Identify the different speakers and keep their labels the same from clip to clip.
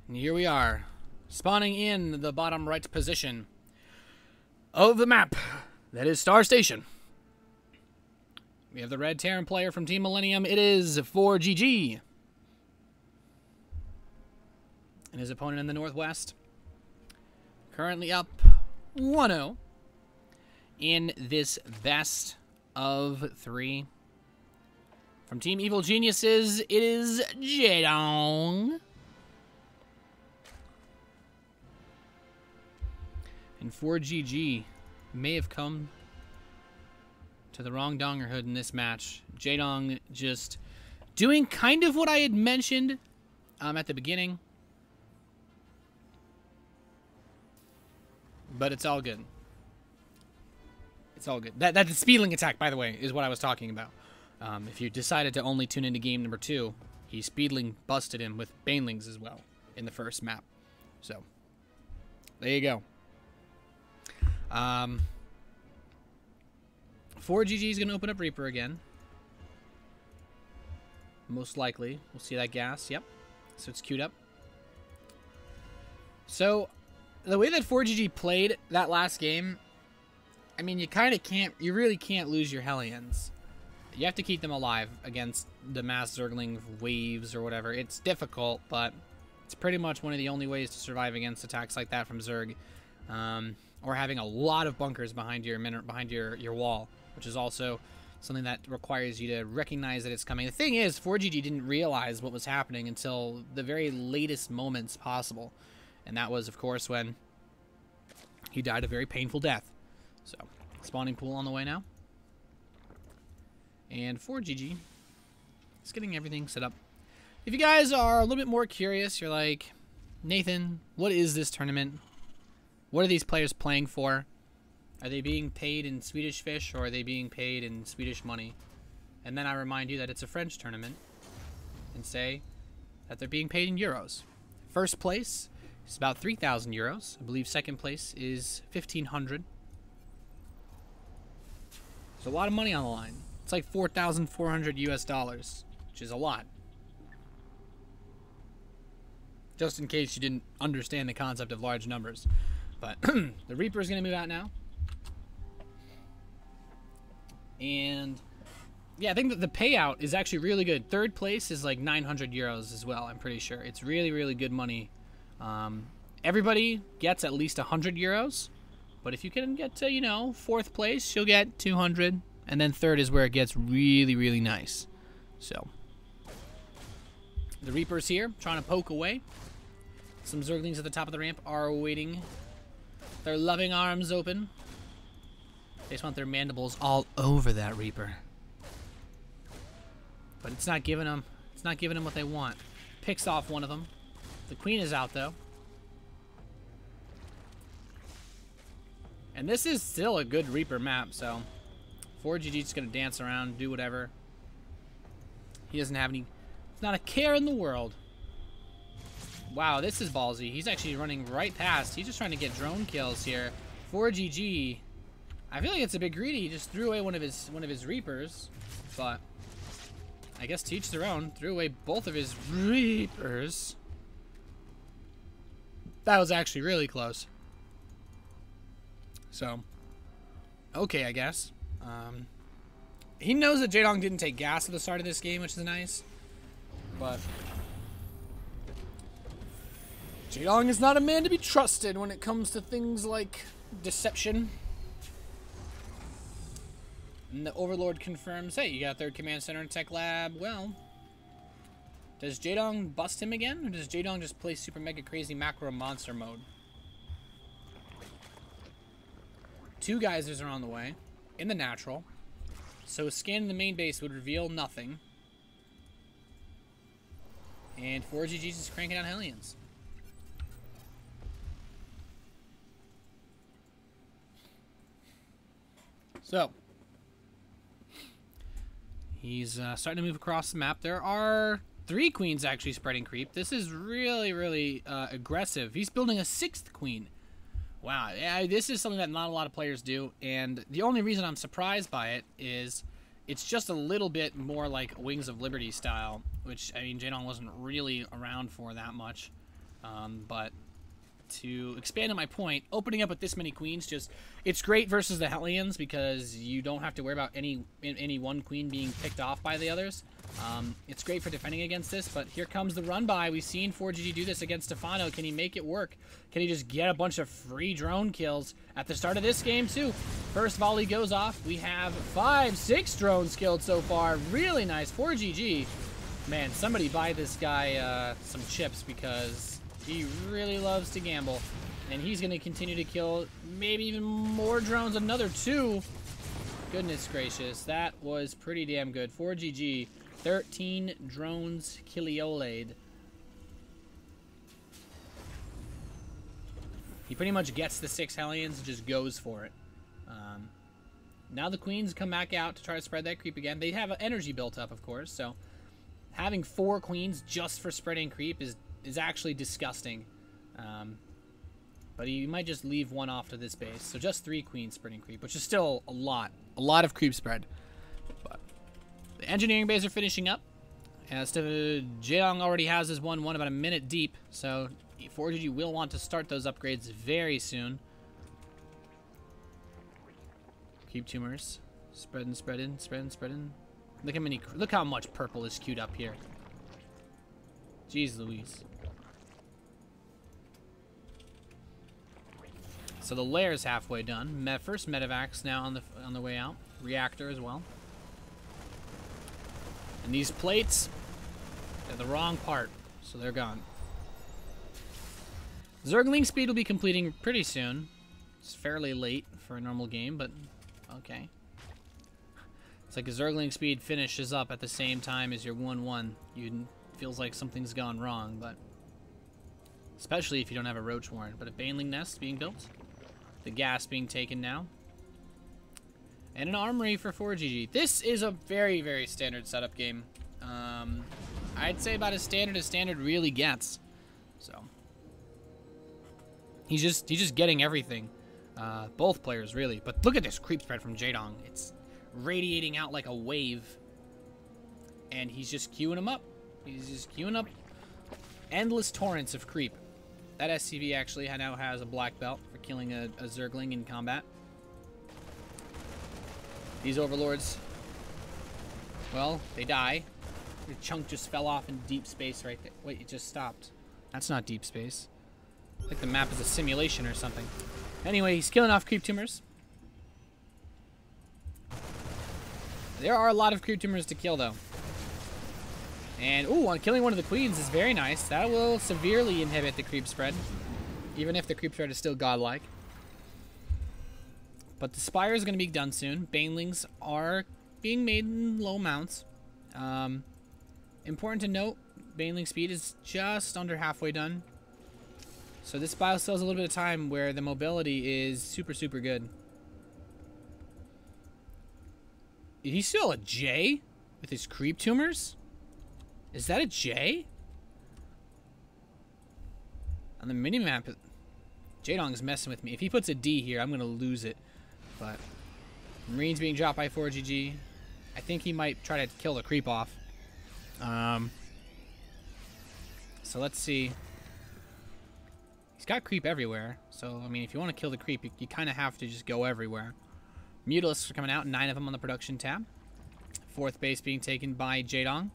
Speaker 1: And here we are, spawning in the bottom right position of the map. That is Star Station. We have the red Terran player from Team Millennium. It is forGG. And his opponent in the northwest. Currently up 1-0 in this best of 3. From Team Evil Geniuses, it is Jaedong. And forGG may have come to the wrong dongerhood in this match. Jaedong just doing kind of what I had mentioned at the beginning. But it's all good. It's all good. That speedling attack, by the way, is what I was talking about. If you decided to only tune into game number 2, he speedling busted him with banelings as well in the first map. So, there you go. forGG is going to open up Reaper again. Most likely. We'll see that gas. Yep. So it's queued up. So, the way that forGG played that last game, I mean, you kind of can't, you really can't lose your Hellions. You have to keep them alive against the mass Zergling waves or whatever. It's difficult, but it's pretty much one of the only ways to survive against attacks like that from Zerg. Or having a lot of bunkers behind your wall, which is also something that requires you to recognize that it's coming. The thing is, forGG didn't realize what was happening until the very latest moments possible. And that was, of course, when he died a very painful death. So, spawning pool on the way now. And forGG is getting everything set up. If you guys are a little bit more curious, you're like, Nathan, what is this tournament? What are these players playing for? Are they being paid in Swedish fish or are they being paid in Swedish money? And then I remind you that it's a French tournament and say that they're being paid in euros. First place is about 3,000 euros. I believe second place is 1,500. There's a lot of money on the line. It's like 4,400 US dollars, which is a lot. Just in case you didn't understand the concept of large numbers. But the Reaper is going to move out now. And yeah, I think that the payout is actually really good. Third place is like 900 euros as well, I'm pretty sure. It's really, really good money. Everybody gets at least 100 euros. But if you can get to, you know, fourth place, you'll get 200. And then third is where it gets really, really nice. So, the Reaper's here, trying to poke away. Some Zerglings at the top of the ramp are waiting. Their loving arms open. They just want their mandibles all over that Reaper. But it's not giving them. It's not giving them what they want. Picks off one of them. The Queen is out though. And this is still a good Reaper map, so forGG just gonna dance around, do whatever. He doesn't have any. It's not a care in the world. Wow, this is ballsy. He's actually running right past. He's just trying to get drone kills here. forGG, I feel like it's a bit greedy. He just threw away one of his Reapers, but I guess to each their own. Threw away both of his Reapers. That was actually really close. So, okay, I guess. He knows that Jaedong didn't take gas at the start of this game, which is nice. But Jaedong is not a man to be trusted when it comes to things like deception. And the Overlord confirms, hey, you got third command center in Tech Lab. Well, does Jaedong bust him again? Or does Jaedong just play super mega crazy macro monster mode? 2 geysers are on the way in the natural. So scanning the main base would reveal nothing. And forGG is cranking out Hellions. So, he's starting to move across the map. There are 3 queens actually spreading creep. This is really, really aggressive. He's building a 6th queen. Wow, yeah, this is something that not a lot of players do, and the only reason I'm surprised by it is it's just a little bit more like Wings of Liberty style, which, I mean, Jaedong wasn't really around for that much. But to expand on my point, opening up with this many queens, it's great versus the Hellions because you don't have to worry about any one queen being picked off by the others. It's great for defending against this, but here comes the run by. We've seen forGG do this against Stefano. Can he make it work? Can he just get a bunch of free drone kills at the start of this game too? First volley goes off. We have 6 drones killed so far. Really nice. forGG. Man, somebody buy this guy some chips because he really loves to gamble. And he's going to continue to kill maybe even more drones. Another 2. Goodness gracious. That was pretty damn good. forGG, 13 drones killed. He pretty much gets the 6 Hellions and just goes for it. Now the queens come back out to try to spread that creep again. They have energy built up, of course, so having 4 queens just for spreading creep is actually disgusting. But he might just leave 1 off to this base. So just 3 queens spreading creep, which is still a lot. A lot of creep spread. But the engineering bays are finishing up. Jaedong already has his 1-1 about a minute deep. So forGG will want to start those upgrades very soon. Creep tumors. Spreading, spreading, spreading, spreading. Look how much purple is queued up here. Jeez Louise. So the lair is halfway done. First medevacs now on the way out. Reactor as well. And these plates, they're the wrong part, so they're gone. Zergling speed will be completing pretty soon. It's fairly late for a normal game, but okay. It's like a Zergling speed finishes up at the same time as your 1-1. Feels like something's gone wrong, but especially if you don't have a Roach Warren. But a Baneling nest being built. The gas being taken now. And an armory for forGG. This is a very, very standard setup game. I'd say about as standard really gets. So he's just getting everything. Both players really. But look at this creep spread from Jaedong. It's radiating out like a wave. And he's just queuing them up. He's just queuing up endless torrents of creep. That SCV actually now has a black belt for killing a Zergling in combat. These overlords, well, they die. The chunk just fell off in deep space right there. Wait, it just stopped. That's not deep space. I think the map is a simulation or something. Anyway, he's killing off creep tumors. There are a lot of creep tumors to kill, though. And, ooh, on killing one of the queens is very nice. That will severely inhibit the creep spread, even if the creep spread is still godlike. But the Spire is going to be done soon. Banelings are being made in low amounts. Important to note, Baneling speed is just under halfway done. So this bio still has a little bit of time where the mobility is super, super good. Is he still a J with his creep tumors? Is that a J? On the minimap, Jaedong is messing with me. If he puts a D here, I'm going to lose it. But Marines being dropped by forGG. I think he might try to kill the creep off. So let's see. He's got creep everywhere. So, I mean, if you want to kill the creep, you kind of have to just go everywhere. Mutalisks are coming out, 9 of them on the production tab. 4th base being taken by Jaedong.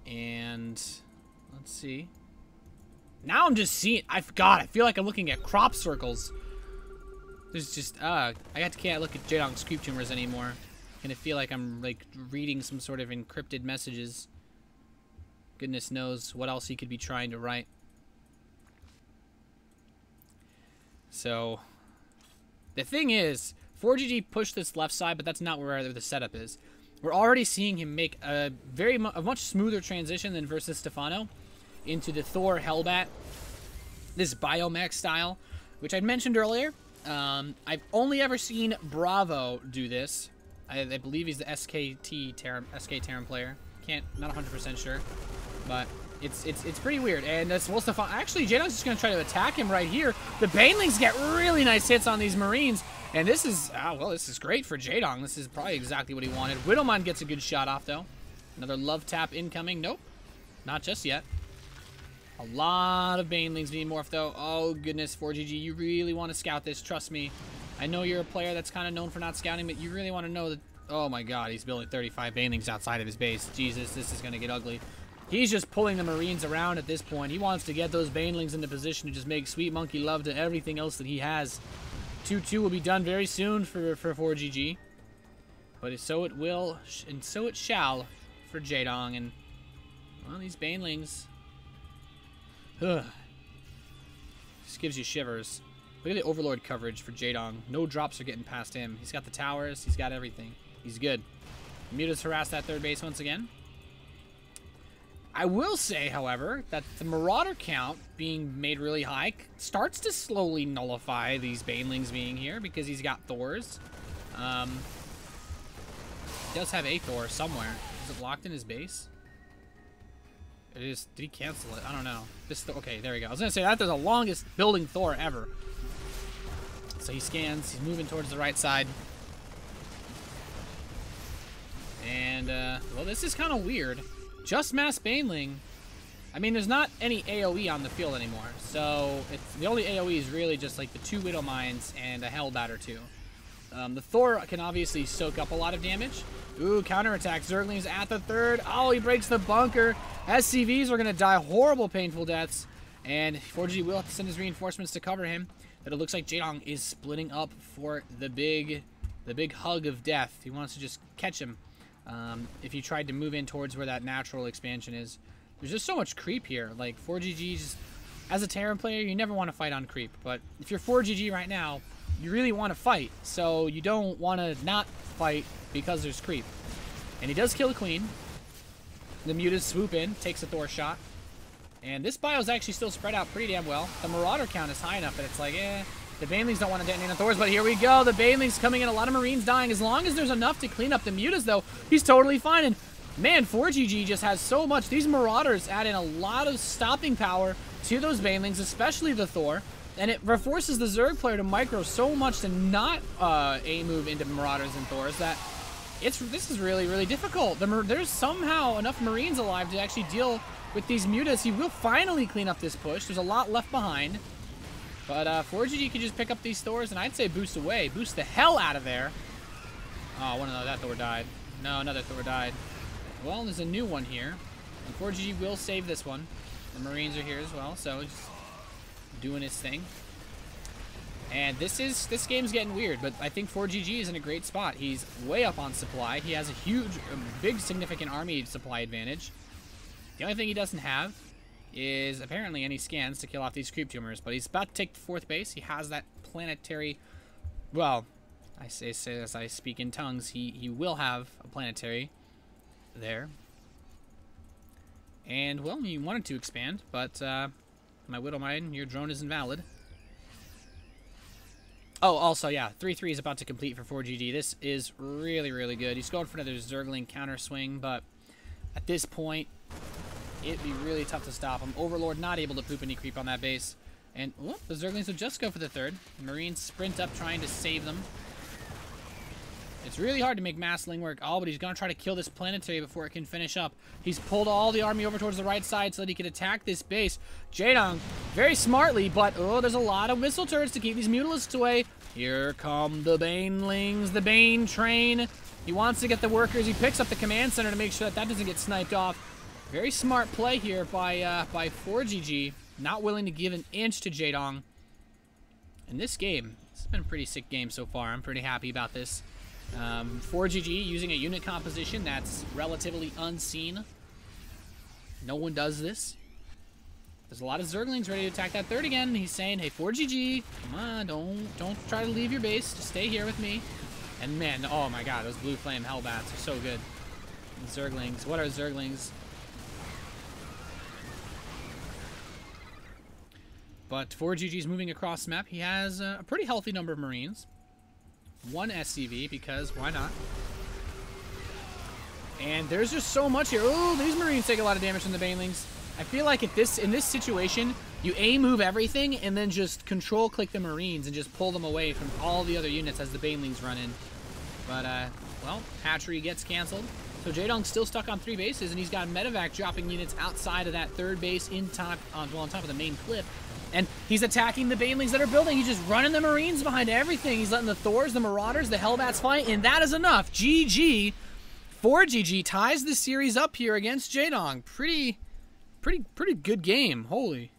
Speaker 1: And let's see. Now I'm just seeing. I feel like I'm looking at crop circles. There's just I can't look at Jaedong's creep tumors anymore. And I feel like I'm like reading some sort of encrypted messages. Goodness knows what else he could be trying to write. So the thing is, forGG pushed this left side, but that's not where the setup is. We're already seeing him make a much smoother transition than versus Stefano into the Thor Hellbat, this biomech style, which I mentioned earlier. I've only ever seen Bravo do this. I believe he's the SK Terran player. Not 100% sure, but it's pretty weird. And that's Stefano. Actually, Jaedong's just gonna try to attack him right here. The Banelings get really nice hits on these Marines, And this is, well, this is great for Jaedong. This is probably exactly what he wanted. Widowmine gets a good shot off, though. Another love tap incoming. Nope. Not just yet. A lot of Banelings being morphed, though. Oh, goodness, forGG. You really want to scout this. Trust me. I know you're a player that's kind of known for not scouting, but you really want to know that... Oh, my God. He's building 35 Banelings outside of his base. Jesus, this is going to get ugly. He's just pulling the Marines around at this point. He wants to get those Banelings into position to just make sweet monkey love to everything else that he has. 2-2 will be done very soon for forGG. But so it will, and so it shall for Jaedong. And, well, these Banelings... Ugh. Just gives you shivers. Look at the Overlord coverage for Jaedong. No drops are getting past him. He's got the towers. He's got everything. He's good. Mutas harass that third base once again. I will say, however, that the Marauder count being made really high starts to slowly nullify these Banelings being here because he's got Thors. He does have a Thor somewhere. Is it locked in his base? It is. Did he cancel it? I don't know. Okay, there we go. I was going to say, that's the longest building Thor ever. So he scans. He's moving towards the right side. And, well, this is kind of weird. Just mass Baneling. I mean, there's not any AoE on the field anymore. So, the only AoE is really just like the 2 Widow Mines and a Hellbat or 2. The Thor can obviously soak up a lot of damage. Ooh, counterattack. Zergling's at the third. Oh, he breaks the bunker. SCVs are going to die horrible, painful deaths. And forGG will have to send his reinforcements to cover him. But it looks like Jaedong is splitting up for the big hug of death. He wants to just catch him. If you tried to move in towards where that natural expansion is. There's just so much creep here. Like, forGG, just, as a Terran player, you never want to fight on creep. But if you're forGG right now, you really want to fight. So you don't want to not fight because there's creep. And he does kill the Queen. The Mutas swoop in, takes a Thor shot. And this bio is actually still spread out pretty damn well. The Marauder count is high enough that it's like, the Banelings don't want to detonate on Thors, but here we go. The Banelings coming in, a lot of Marines dying. As long as there's enough to clean up the Mutas, though, he's totally fine. And, man, forGG just has so much. These Marauders add in a lot of stopping power to those Banelings, especially the Thor. And it forces the Zerg player to micro so much to not A-move into Marauders and Thors that this is really, really difficult. There's somehow enough Marines alive to actually deal with these Mutas. He will finally clean up this push. There's a lot left behind. But forGG can just pick up these Thors, and I'd say boost away. Boost the hell out of there. Oh, that Thor died. No, another Thor died. Well, there's a new one here. And forGG will save this one. The Marines are here as well, so just doing his thing. And this game's getting weird, but I think forGG is in a great spot. He's way up on supply. He has a big, significant army supply advantage. The only thing he doesn't have is apparently any scans to kill off these creep tumors, but he's about to take the 4th base. He has that planetary, well, I say as I speak in tongues, he will have a planetary there. And, well, he wanted to expand, but my Widowmine, your drone is invalid. Oh, also, yeah, 3-3 is about to complete for forGG. This is really, really good. He's going for another Zergling counter swing, but at this point, it'd be really tough to stop him. Overlord not able to poop any creep on that base. And, whoop, the Zerglings will just go for the 3rd. The Marines sprint up trying to save them. It's really hard to make Massling work. Oh, but he's going to try to kill this planetary before it can finish up. He's pulled all the army over towards the right side so that he can attack this base. Jaedong, very smartly, but, oh, there's a lot of missile turrets to keep these Mutalisks away. Here come the Banelings, the Bane train. He wants to get the workers. He picks up the command center to make sure that doesn't get sniped off. Very smart play here by forGG. Not willing to give an inch to Jaedong. In this game, it's been a pretty sick game so far. I'm pretty happy about this. forGG using a unit composition that's relatively unseen. No one does this. There's a lot of Zerglings ready to attack that 3rd again. He's saying, hey, forGG, come on, don't try to leave your base. Just stay here with me. And man, oh my god, those blue flame Hellbats are so good. And Zerglings, what are Zerglings? But forGG's moving across the map. He has a pretty healthy number of Marines. 1 SCV, because why not? And there's just so much here. Oh, these Marines take a lot of damage from the Banelings. I feel like in this situation, you A-move everything and then just control-click the Marines and just pull them away from all the other units as the Banelings run in. But, well, hatchery gets canceled. So Jaedong's still stuck on 3 bases, and he's got Medevac dropping units outside of that 3rd base on top of the main clip. And he's attacking the Banelings that are building. He's just running the Marines behind everything. He's letting the Thors, the Marauders, the Hellbats fight, and that is enough. GG. forGG ties the series up here against Jaedong. Pretty good game. Holy.